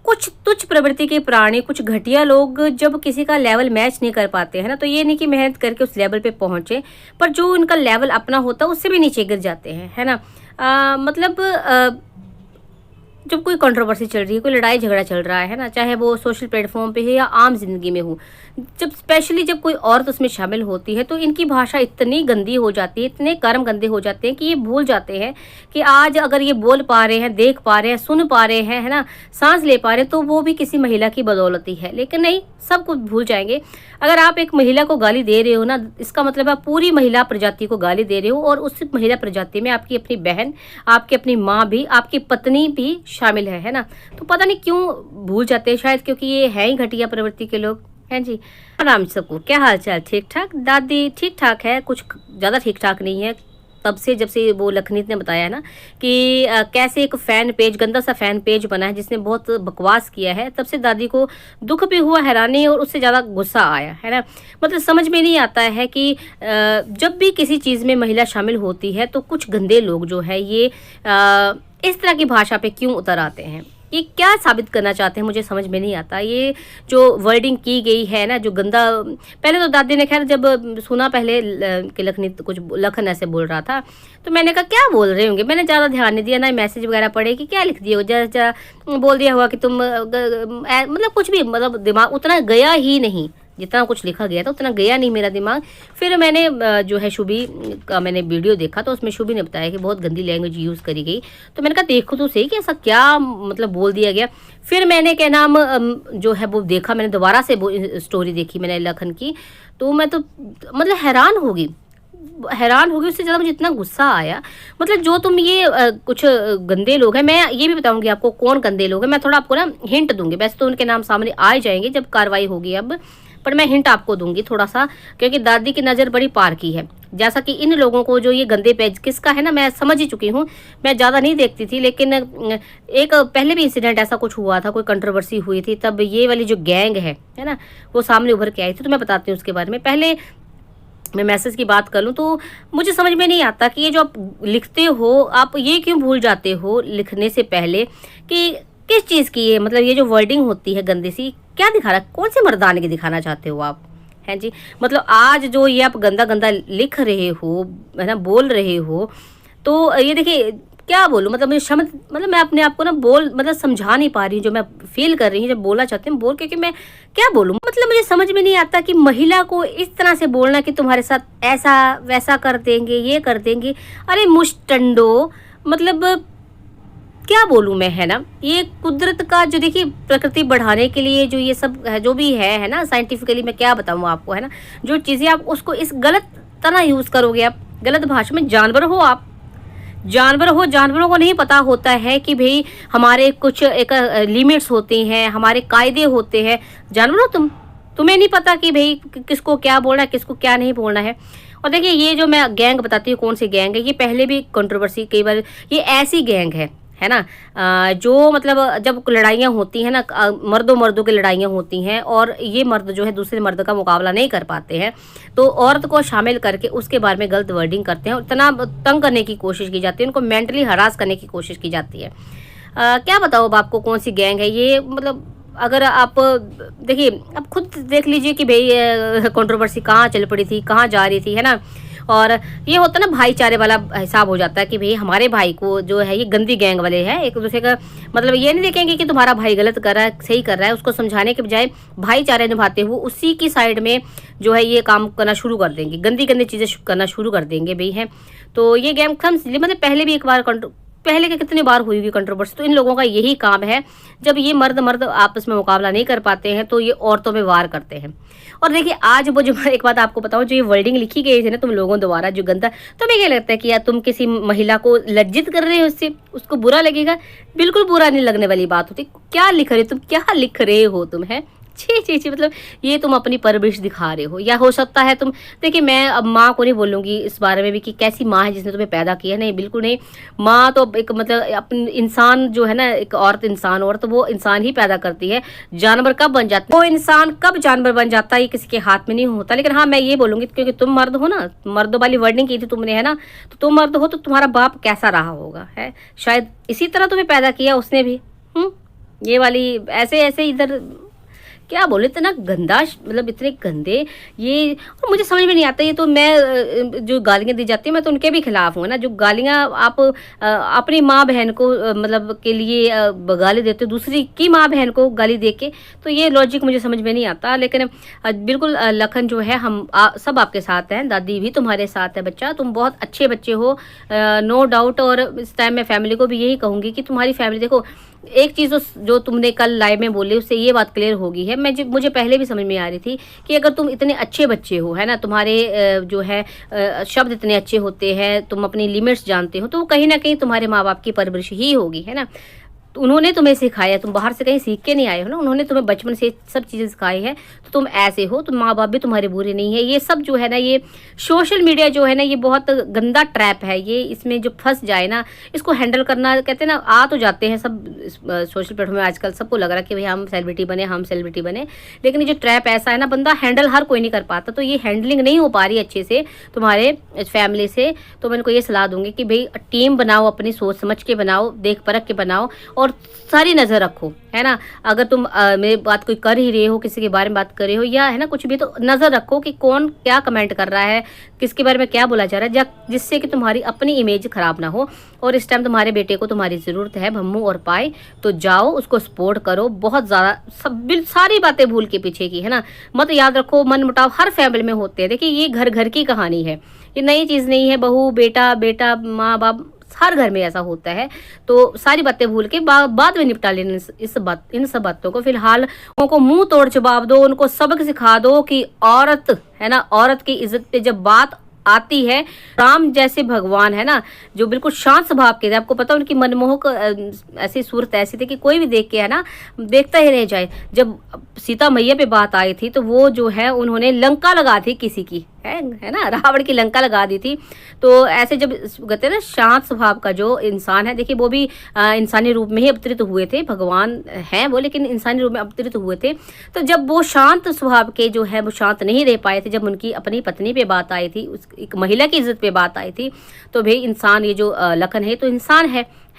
कुछ तुच्छ प्रवृत्ति के प्राणी, कुछ घटिया लोग जब किसी का लेवल मैच नहीं कर पाते हैं ना, तो ये नहीं कि मेहनत करके उस लेवल पे पहुंचे, पर जो उनका लेवल अपना होता है उससे भी नीचे गिर जाते हैं, है ना। मतलब जब कोई कंट्रोवर्सी चल रही है, कोई लड़ाई झगड़ा चल रहा है ना, चाहे वो सोशल प्लेटफॉर्म पे है या आम जिंदगी में हो, जब स्पेशली जब कोई औरत उसमें शामिल होती है, तो इनकी भाषा इतनी गंदी हो जाती है, इतने कर्म गंदे हो जाते हैं कि ये भूल जाते हैं कि आज अगर ये बोल पा रहे हैं, देख पा रहे हैं, सुन पा रहे हैं, है ना, सांस ले पा रहे हैं, तो वो भी किसी महिला की बदौलत ही है। लेकिन नहीं, सब कुछ भूल जाएंगे। अगर आप एक महिला को गाली दे रहे हो ना, इसका मतलब आप पूरी महिला प्रजाति को गाली दे रहे हो, और उस महिला प्रजाति में आपकी अपनी बहन, आपकी अपनी माँ भी, आपकी पत्नी भी शामिल है ना। तो पता नहीं क्यों भूल जाते हैं, शायद क्योंकि ये है ही घटिया प्रवृत्ति के लोग हैं जी। आराम सबको, क्या हाल चाल? ठीक ठाक दादी? ठीक ठाक है, कुछ ज़्यादा ठीक ठाक नहीं है। तब से जब से वो लखनीत ने बताया ना कि कैसे एक फ़ैन पेज, गंदा सा फ़ैन पेज बना है जिसने बहुत बकवास किया है, तब से दादी को दुख भी हुआ, हैरानी, और उससे ज़्यादा गुस्सा आया, है ना। मतलब समझ में नहीं आता है कि जब भी किसी चीज़ में महिला शामिल होती है तो कुछ गंदे लोग जो है ये इस तरह की भाषा पे क्यों उतर आते हैं। ये क्या साबित करना चाहते हैं, मुझे समझ में नहीं आता। ये जो वर्डिंग की गई है ना, जो गंदा, पहले तो दादी ने खैर जब सुना पहले कि लखन ऐसे बोल रहा था, तो मैंने कहा क्या बोल रहे होंगे, मैंने ज़्यादा ध्यान नहीं दिया, ना मैसेज वगैरह पढ़े कि क्या लिख दिया हो, जरा बोल दिया हुआ कि तुम मतलब कुछ भी, मतलब दिमाग उतना गया ही नहीं, जितना कुछ लिखा गया था उतना गया नहीं मेरा दिमाग। फिर मैंने जो है शुभी का मैंने वीडियो देखा, तो उसमें शुभी ने बताया कि बहुत गंदी लैंग्वेज यूज़ करी गई। तो मैंने कहा देखो तो सही कि ऐसा क्या मतलब बोल दिया गया। फिर मैंने क्या नाम जो है वो देखा, मैंने दोबारा से वो स्टोरी देखी मैंने लखन की, तो मैं तो मतलब हैरान होगी, उससे ज़्यादा मुझे इतना गुस्सा आया। मतलब जो तुम ये कुछ गंदे लोग हैं, मैं ये भी बताऊंगी आपको कौन गंदे लोग हैं, मैं थोड़ा आपको ना हिंट दूंगी, वैसे तो उनके नाम सामने आ ही जाएंगे जब कार्रवाई होगी अब, पर मैं हिंट आपको दूंगी थोड़ा सा, क्योंकि दादी की नज़र बड़ी पार की है। जैसा कि इन लोगों को जो ये गंदे पेज किसका है ना, मैं समझ ही चुकी हूँ, मैं ज़्यादा नहीं देखती थी, लेकिन एक पहले भी इंसिडेंट ऐसा कुछ हुआ था, कोई कंट्रोवर्सी हुई थी, तब ये वाली जो गैंग है ना, वो सामने उभर के आई थी। तो मैं बताती हूँ उसके बारे में। पहले मैं मैसेज की बात कर लूँ तो मुझे समझ में नहीं आता कि ये जो आप लिखते हो, आप ये क्यों भूल जाते हो लिखने से पहले कि किस चीज़ की है, मतलब ये जो वर्डिंग होती है गंदी सी, क्या दिखा रहा है, कौन से मर्दाने की दिखाना चाहते हो आप, हैं जी। मतलब आज जो ये आप गंदा गंदा लिख रहे हो, है ना, बोल रहे हो, तो ये देखिए क्या बोलूँ, मतलब मुझे समझ, मतलब मैं अपने आप को ना मतलब समझा नहीं पा रही हूँ जो मैं फील कर रही हूँ, जब बोलना चाहती हूँ बोल, क्योंकि मैं क्या बोलूँ, मतलब मुझे समझ में नहीं आता कि महिला को इस तरह से बोलना कि तुम्हारे साथ ऐसा वैसा कर देंगे, ये कर देंगे। अरे मुश्तंडो, मतलब क्या बोलूँ मैं, है ना। ये कुदरत का जो, देखिए प्रकृति बढ़ाने के लिए जो ये सब है, जो भी है ना, साइंटिफिकली मैं क्या बताऊँ आपको, है ना, जो चीज़ें आप उसको इस गलत तरह यूज़ करोगे, आप गलत भाषा में, जानवर हो आप, जानवरों को नहीं पता होता है कि भाई हमारे कुछ एक लिमिट्स होती हैं, हमारे कायदे होते हैं। जानवर हो तुम्हें नहीं पता कि भाई किसको क्या बोलना है, किसको क्या नहीं बोलना है। और देखिए ये जो मैं गैंग बताती हूँ कौन सी गैंग है, ये पहले भी कंट्रोवर्सी कई बार, ये ऐसी गैंग है ना, जो मतलब जब लड़ाइयाँ होती हैं ना, मर्दों की लड़ाइयाँ होती हैं, और ये मर्द जो है दूसरे मर्द का मुकाबला नहीं कर पाते हैं, तो औरत को शामिल करके उसके बारे में गलत वर्डिंग करते हैं, और इतना तंग करने की कोशिश की जाती है, उनको मेंटली हरास करने की कोशिश की जाती है। क्या बताओ अब आपको कौन सी गैंग है ये। मतलब अगर आप देखिए, आप खुद देख लीजिए कि भाई कंट्रोवर्सी कहाँ चल पड़ी थी, कहाँ जा रही थी, है ना। और ये होता है ना भाईचारे वाला हिसाब हो जाता है कि भाई हमारे भाई को जो है, ये गंदी गैंग वाले हैं, एक दूसरे का मतलब ये नहीं देखेंगे कि तुम्हारा भाई गलत कर रहा है, सही कर रहा है, उसको समझाने के बजाय भाईचारे निभाते हुए उसी की साइड में जो है ये काम करना शुरू कर देंगे, गंदी गंदी चीज़ें करना शुरू कर देंगे भाई, हैं। तो ये गैंग खम, मतलब पहले भी एक बार पहले के कितनी बार हुई कंट्रोवर्सी, तो इन लोगों का यही काम है, जब ये मर्द आपस में मुकाबला नहीं कर पाते हैं तो ये औरतों में वार करते हैं। और देखिए आज वो जो, एक बात आपको बताऊं, जो ये वर्डिंग लिखी गई थी ना तुम लोगों द्वारा, जो गंदा, तो हमें क्या लगता है कि यार तुम किसी महिला को लज्जित कर रहे हो, उससे उसको बुरा लगेगा, बिल्कुल बुरा नहीं लगने वाली बात होती। क्या लिख रहे हो तुम, क्या लिख रहे हो तुम, है छी, मतलब ये तुम अपनी परवरिश दिखा रहे हो। या हो सकता है तुम, देखिए मैं अब माँ को नहीं बोलूँगी इस बारे में भी कि कैसी माँ है जिसने तुम्हें पैदा किया, नहीं बिल्कुल नहीं। माँ तो एक मतलब अपनी इंसान जो है ना, एक औरत इंसान, और तो वो इंसान ही पैदा करती है। जानवर कब बन जाता है, वो इंसान कब जानवर बन जाता है, ये किसी के हाथ में नहीं होता। लेकिन हाँ मैं ये बोलूँगी, क्योंकि तुम मर्द हो ना, मर्दों वाली वर्डिंग की थी तुमने, है ना, तो तुम मर्द हो तो तुम्हारा बाप कैसा रहा होगा, है शायद इसी तरह तुम्हें पैदा किया उसने भी। ये वाली ऐसे ऐसे इधर क्या बोले, इतना गंदा मतलब इतने गंदे ये। और मुझे समझ में नहीं आता, ये तो मैं जो गालियाँ दी जाती है मैं तो उनके भी खिलाफ हूँ ना। जो गालियाँ आप अपनी माँ बहन को मतलब के लिए गाली देते हो, दूसरी की माँ बहन को गाली दे के, तो ये लॉजिक मुझे समझ में नहीं आता। लेकिन बिल्कुल लखन जो है, हम सब आपके साथ हैं, दादी भी तुम्हारे साथ है बच्चा, तुम बहुत अच्छे बच्चे हो, नो डाउट। और इस टाइम मैं फैमिली को भी यही कहूँगी कि तुम्हारी फैमिली देखो, एक चीज़ जो तुमने कल लाइव में बोली उससे ये बात क्लियर हो गई है। मुझे पहले भी समझ में आ रही थी कि अगर तुम इतने अच्छे बच्चे हो, है ना, तुम्हारे जो है शब्द इतने अच्छे होते हैं, तुम अपनी लिमिट्स जानते हो, तो वो कहीं ना कहीं तुम्हारे माँ बाप की परवरिश ही होगी, है ना। तो उन्होंने तुम्हें सिखाया, तुम बाहर से कहीं सीख के नहीं आए हो ना, उन्होंने तुम्हें बचपन से सब चीज़ें सिखाई है, तो तुम ऐसे हो, तो माँ बाप भी तुम्हारे बुरे नहीं है। ये सब जो है ना, ये सोशल मीडिया जो है ना, ये बहुत गंदा ट्रैप है ये। इसमें जो फंस जाए ना, इसको हैंडल करना, कहते हैं ना, आ तो जाते हैं सब सोशल प्लेटफॉर्म में आजकल, सबको लग रहा है कि भाई हम सेलिब्रिटी बने, हम सेलिब्रिटी बने, लेकिन ये जो ट्रैप ऐसा है ना, बंदा हैंडल हर कोई नहीं कर पाता। तो ये हैंडलिंग नहीं हो पा रही अच्छे से तुम्हारे फैमिली से, तो मैं इनको ये सलाह दूंगी कि भाई टीम बनाओ, अपनी सोच समझ के बनाओ, देख परख के बनाओ, और सारी नज़र रखो, है ना। अगर तुम मेरी बात कोई कर ही रहे हो, किसी के बारे में बात कर रहे हो, या है ना कुछ भी, तो नज़र रखो कि कौन क्या कमेंट कर रहा है, किसके बारे में क्या बोला जा रहा है, जिससे कि तुम्हारी अपनी इमेज खराब ना हो। और इस टाइम तुम्हारे बेटे को तुम्हारी ज़रूरत है, भम्मू और पाए, तो जाओ उसको सपोर्ट करो बहुत ज़्यादा। सारी बातें भूल के पीछे की, है ना। मत याद रखो, मन मुटाव हर फैमिली में होते हैं। देखिए ये घर घर की कहानी है, ये नई चीज़ नहीं है। बहू बेटा, बेटा माँ बाप, हर घर में ऐसा होता है। तो सारी बातें भूल के बाद में निपटा लेना इन सब बातों को। फिलहाल उनको मुंह तोड़ जवाब दो, उनको सबक सिखा दो कि औरत, है ना, औरत की इज्जत पे जब बात आती है, राम जैसे भगवान, है ना, जो बिल्कुल शांत स्वभाव के थे, आपको पता उनकी मनमोहक ऐसी सूरत ऐसी थी कि कोई भी देख के, है ना, देखता ही रह जाए। जब सीता मैया पे बात आई थी, तो वो जो है उन्होंने लंका लगा थी किसी की, है ना, रावण की लंका लगा दी थी। तो ऐसे जब कहते हैं ना, शांत स्वभाव का जो इंसान है, देखिए वो भी इंसानी रूप में ही अवतरित हुए थे, भगवान हैं वो, लेकिन इंसानी रूप में अवतरित हुए थे। तो जब वो शांत स्वभाव के जो है वो शांत नहीं रह पाए थे, जब उनकी अपनी पत्नी पे बात आई थी, उस एक महिला की इज्जत पे बात आई थी, तो भाई इंसान, ये जो लखन है तो इंसान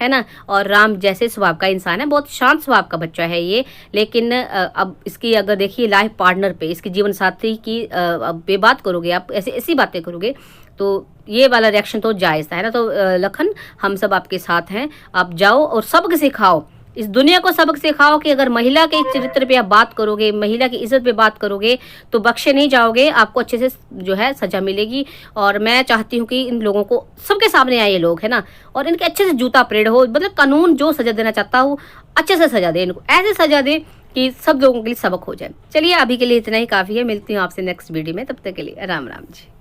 है ना, और राम जैसे स्वभाव का इंसान है, बहुत शांत स्वभाव का बच्चा है ये। लेकिन अब इसकी अगर देखिए लाइफ पार्टनर पे, इसकी जीवन साथी की पे बात करोगे आप, ऐसी बातें करोगे, तो ये वाला रिएक्शन तो जायज़ था, है ना। तो लखन, हम सब आपके साथ हैं, आप जाओ और सबक सिखाओ, इस दुनिया को सबक सिखाओ कि अगर महिला के चरित्र पे आप बात करोगे, महिला की इज्जत पे बात करोगे, तो बख्शे नहीं जाओगे, आपको अच्छे से जो है सजा मिलेगी। और मैं चाहती हूँ कि इन लोगों को सबके सामने आए ये लोग, है ना, और इनके अच्छे से जूता परेड हो, मतलब कानून जो सजा देना चाहता हूँ अच्छे से सजा दे, इनको ऐसे सजा दे कि सब लोगों के लिए सबक हो जाए। चलिए अभी के लिए इतना ही काफ़ी है, मिलती हूँ आपसे नेक्स्ट वीडियो में, तब तक के लिए राम राम जी।